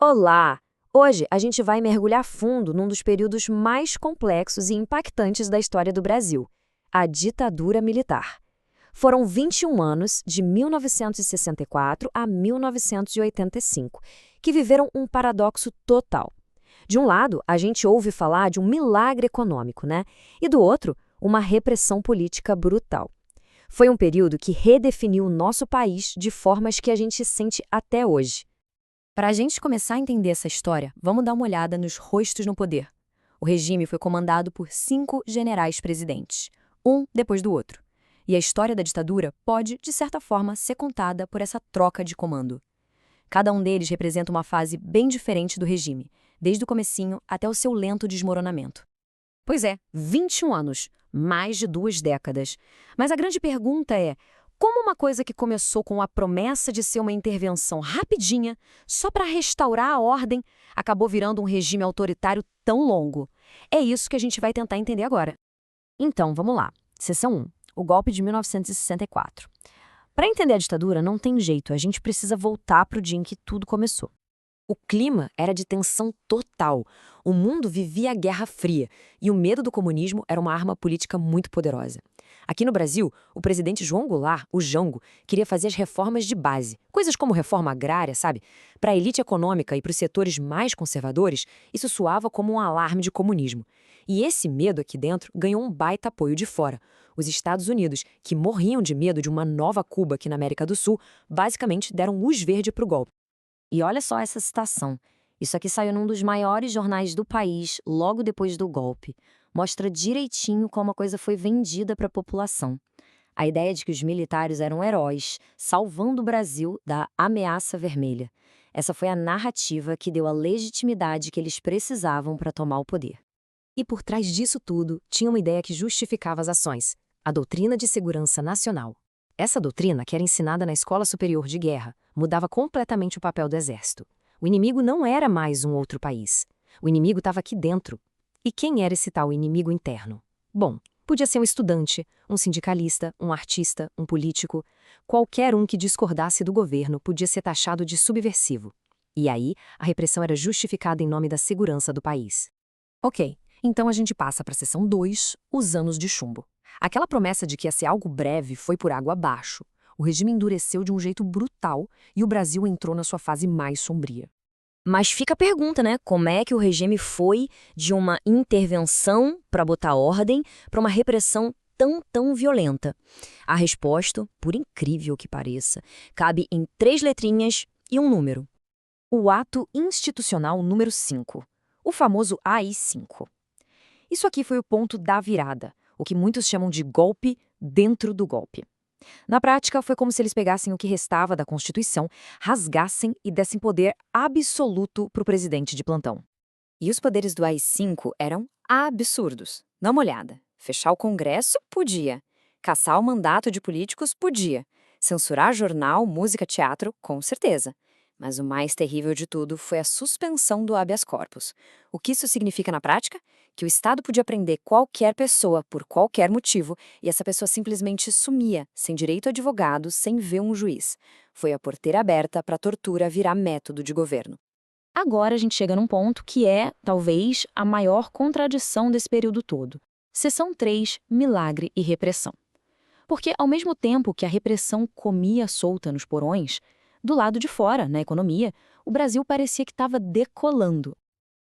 Olá! Hoje a gente vai mergulhar fundo num dos períodos mais complexos e impactantes da história do Brasil, a ditadura militar. Foram 21 anos, de 1964 a 1985, que viveram um paradoxo total. De um lado, a gente ouve falar de um milagre econômico, né? E do outro, uma repressão política brutal. Foi um período que redefiniu o nosso país de formas que a gente sente até hoje. Para a gente começar a entender essa história, vamos dar uma olhada nos rostos no poder. O regime foi comandado por 5 generais-presidentes, um depois do outro. E a história da ditadura pode, de certa forma, ser contada por essa troca de comando. Cada um deles representa uma fase bem diferente do regime, desde o comecinho até o seu lento desmoronamento. Pois é, 21 anos, mais de 2 décadas. Mas a grande pergunta é: como uma coisa que começou com a promessa de ser uma intervenção rapidinha, só para restaurar a ordem, acabou virando um regime autoritário tão longo? É isso que a gente vai tentar entender agora. Então, vamos lá. Seção 1. O golpe de 1964. Para entender a ditadura, não tem jeito, a gente precisa voltar para o dia em que tudo começou. O clima era de tensão total. O mundo vivia a Guerra Fria e o medo do comunismo era uma arma política muito poderosa. Aqui no Brasil, o presidente João Goulart, o Jango, queria fazer as reformas de base, coisas como reforma agrária, sabe? Para a elite econômica e para os setores mais conservadores, isso soava como um alarme de comunismo. E esse medo aqui dentro ganhou um baita apoio de fora. Os Estados Unidos, que morriam de medo de uma nova Cuba aqui na América do Sul, basicamente deram luz verde para o golpe. E olha só essa citação. Isso aqui saiu num dos maiores jornais do país, logo depois do golpe. Mostra direitinho como a coisa foi vendida para a população. A ideia de que os militares eram heróis, salvando o Brasil da ameaça vermelha. Essa foi a narrativa que deu a legitimidade que eles precisavam para tomar o poder. E por trás disso tudo, tinha uma ideia que justificava as ações: a doutrina de segurança nacional. Essa doutrina, que era ensinada na Escola Superior de Guerra, mudava completamente o papel do exército. O inimigo não era mais um outro país. O inimigo estava aqui dentro. E quem era esse tal inimigo interno? Bom, podia ser um estudante, um sindicalista, um artista, um político. Qualquer um que discordasse do governo podia ser taxado de subversivo. E aí, a repressão era justificada em nome da segurança do país. Ok, então a gente passa para a seção 2, os anos de chumbo. Aquela promessa de que ia ser algo breve foi por água abaixo. O regime endureceu de um jeito brutal e o Brasil entrou na sua fase mais sombria. Mas fica a pergunta, né? Como é que o regime foi de uma intervenção para botar ordem para uma repressão tão violenta? A resposta, por incrível que pareça, cabe em 3 letrinhas e um número. O Ato Institucional número 5, o famoso AI-5. Isso aqui foi o ponto da virada, o que muitos chamam de golpe dentro do golpe. Na prática, foi como se eles pegassem o que restava da Constituição, rasgassem e dessem poder absoluto para o presidente de plantão. E os poderes do AI-5 eram absurdos. Dá uma olhada. Fechar o Congresso? Podia. Cassar o mandato de políticos? Podia. Censurar jornal, música, teatro? Com certeza. Mas o mais terrível de tudo foi a suspensão do habeas corpus. O que isso significa na prática? Que o Estado podia prender qualquer pessoa por qualquer motivo e essa pessoa simplesmente sumia, sem direito a advogado, sem ver um juiz. Foi a porteira aberta para a tortura virar método de governo. Agora a gente chega num ponto que é, talvez, a maior contradição desse período todo. Seção 3, milagre e repressão. Porque, ao mesmo tempo que a repressão comia solta nos porões, do lado de fora, na economia, o Brasil parecia que estava decolando.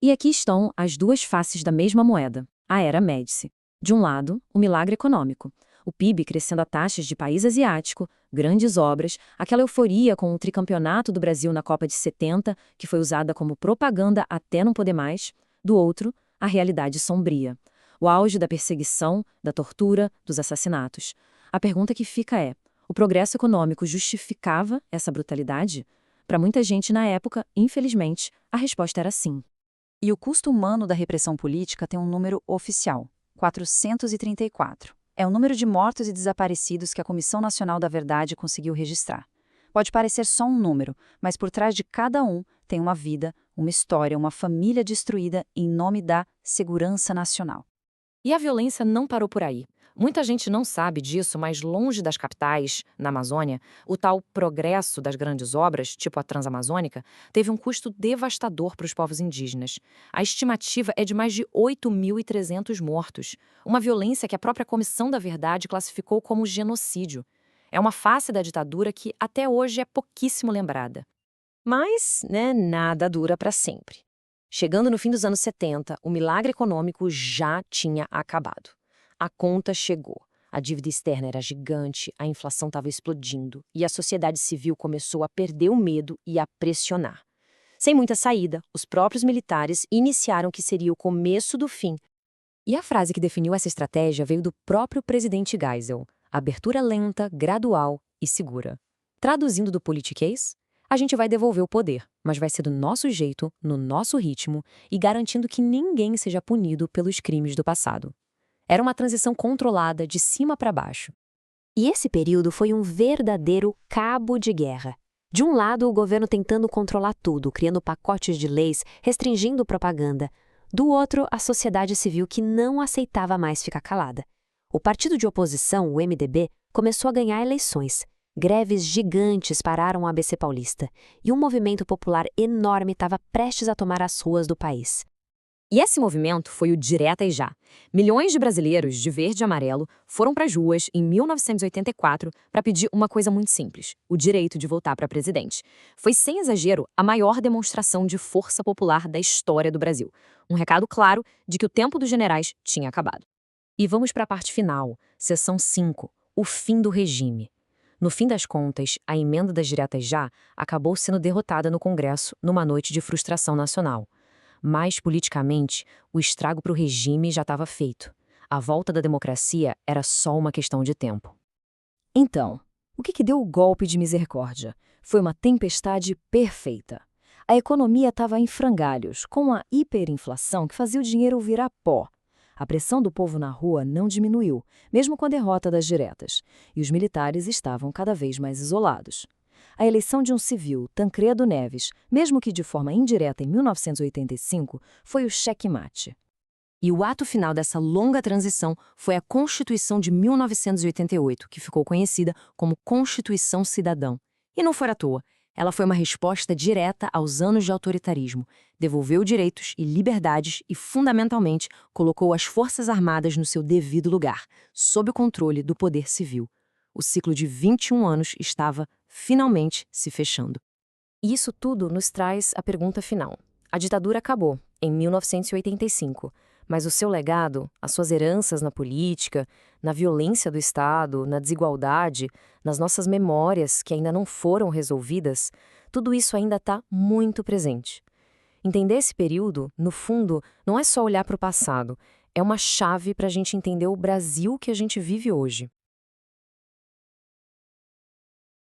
E aqui estão as duas faces da mesma moeda, a Era Médici. De um lado, o milagre econômico, o PIB crescendo a taxas de país asiático, grandes obras, aquela euforia com o tricampeonato do Brasil na Copa de 70, que foi usada como propaganda até não poder mais. Do outro, a realidade sombria, o auge da perseguição, da tortura, dos assassinatos. A pergunta que fica é: o progresso econômico justificava essa brutalidade? Para muita gente na época, infelizmente, a resposta era sim. E o custo humano da repressão política tem um número oficial: 434. É o número de mortos e desaparecidos que a Comissão Nacional da Verdade conseguiu registrar. Pode parecer só um número, mas por trás de cada um tem uma vida, uma história, uma família destruída em nome da segurança nacional. E a violência não parou por aí. Muita gente não sabe disso, mas longe das capitais, na Amazônia, o tal progresso das grandes obras, tipo a Transamazônica, teve um custo devastador para os povos indígenas. A estimativa é de mais de 8.300 mortos, uma violência que a própria Comissão da Verdade classificou como genocídio. É uma face da ditadura que até hoje é pouquíssimo lembrada. Mas, nada dura para sempre. Chegando no fim dos anos 70, o milagre econômico já tinha acabado. A conta chegou. A dívida externa era gigante, a inflação estava explodindo e a sociedade civil começou a perder o medo e a pressionar. Sem muita saída, os próprios militares iniciaram o que seria o começo do fim. E a frase que definiu essa estratégia veio do próprio presidente Geisel: abertura lenta, gradual e segura. Traduzindo do politiquês, a gente vai devolver o poder, mas vai ser do nosso jeito, no nosso ritmo e garantindo que ninguém seja punido pelos crimes do passado. Era uma transição controlada de cima para baixo. E esse período foi um verdadeiro cabo de guerra. De um lado, o governo tentando controlar tudo, criando pacotes de leis, restringindo propaganda. Do outro, a sociedade civil que não aceitava mais ficar calada. O partido de oposição, o MDB, começou a ganhar eleições. Greves gigantes pararam o ABC Paulista. E um movimento popular enorme estava prestes a tomar as ruas do país. E esse movimento foi o Direta e Já. Milhões de brasileiros de verde e amarelo foram para as ruas em 1984 para pedir uma coisa muito simples: o direito de voltar para presidente. Foi, sem exagero, a maior demonstração de força popular da história do Brasil. Um recado claro de que o tempo dos generais tinha acabado. E vamos para a parte final, seção 5, o fim do regime. No fim das contas, a emenda das Diretas Já acabou sendo derrotada no Congresso numa noite de frustração nacional. Mas, politicamente, o estrago para o regime já estava feito. A volta da democracia era só uma questão de tempo. Então, o que deu o golpe de misericórdia? Foi uma tempestade perfeita. A economia estava em frangalhos, com a hiperinflação que fazia o dinheiro virar pó. A pressão do povo na rua não diminuiu, mesmo com a derrota das diretas, e os militares estavam cada vez mais isolados. A eleição de um civil, Tancredo Neves, mesmo que de forma indireta em 1985, foi o checkmate. E o ato final dessa longa transição foi a Constituição de 1988, que ficou conhecida como Constituição Cidadã. E não foi à toa. Ela foi uma resposta direta aos anos de autoritarismo, devolveu direitos e liberdades e, fundamentalmente, colocou as Forças Armadas no seu devido lugar, sob o controle do poder civil. O ciclo de 21 anos estava, finalmente, se fechando. E isso tudo nos traz a pergunta final. A ditadura acabou, em 1985, mas o seu legado, as suas heranças na política, na violência do Estado, na desigualdade, nas nossas memórias que ainda não foram resolvidas, tudo isso ainda está muito presente. Entender esse período, no fundo, não é só olhar para o passado, é uma chave para a gente entender o Brasil que a gente vive hoje.